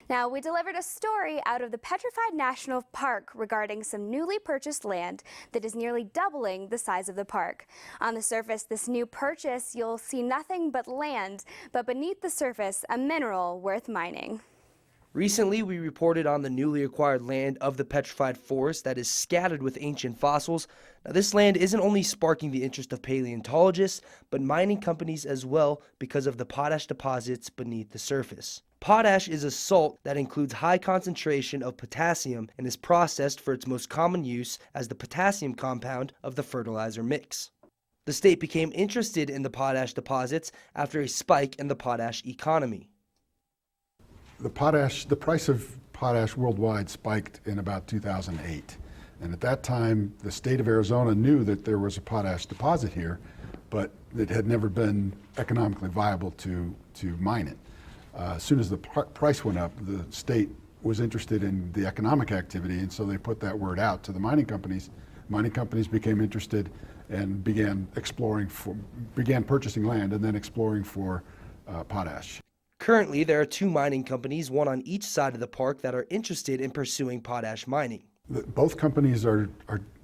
Now, we delivered a story out of the Petrified National Park regarding some newly purchased land that is nearly doubling the size of the park. On the surface, this new purchase, you'll see nothing but land, but beneath the surface, a mineral worth mining. Recently, we reported on the newly acquired land of the Petrified Forest that is scattered with ancient fossils. Now, this land isn't only sparking the interest of paleontologists, but mining companies as well because of the potash deposits beneath the surface. Potash is a salt that includes high concentration of potassium and is processed for its most common use as the potassium compound of the fertilizer mix. The state became interested in the potash deposits after a spike in the potash economy. The price of potash worldwide spiked in about 2008. And at that time, the state of Arizona knew that there was a potash deposit here, but it had never been economically viable to mine it. As soon as the price went up, the state was interested in the economic activity, and so they put that word out to the mining companies. Mining companies became interested and began purchasing land and then exploring for potash. Currently, there are two mining companies, one on each side of the park, that are interested in pursuing potash mining. Both companies are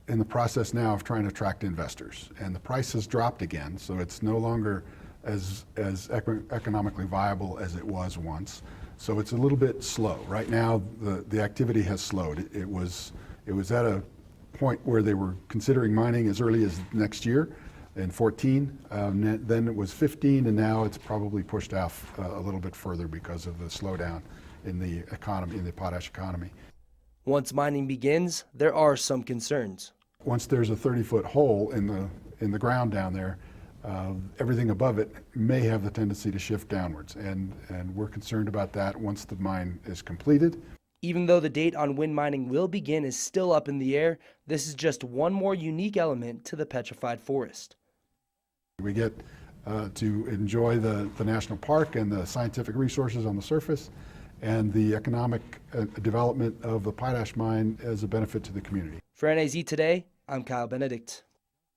in the process now of trying to attract investors, and the price has dropped again, so it's no longer as economically viable as it was once. So it's a little bit slow. Right now, the activity has slowed. It was at a point where they were considering mining as early as next year. In 14, then it was 15, and now it's probably pushed off a little bit further because of the slowdown in the economy, in the potash economy. Once mining begins, there are some concerns. Once there's a 30-foot hole in the ground down there, everything above it may have the tendency to shift downwards, and we're concerned about that once the mine is completed. Even though the date on when mining will begin is still up in the air, this is just one more unique element to the Petrified Forest. We get to enjoy the national park and the scientific resources on the surface and the economic development of the potash mine as a benefit to the community. For NAZ Today, I'm Kyle Benedict.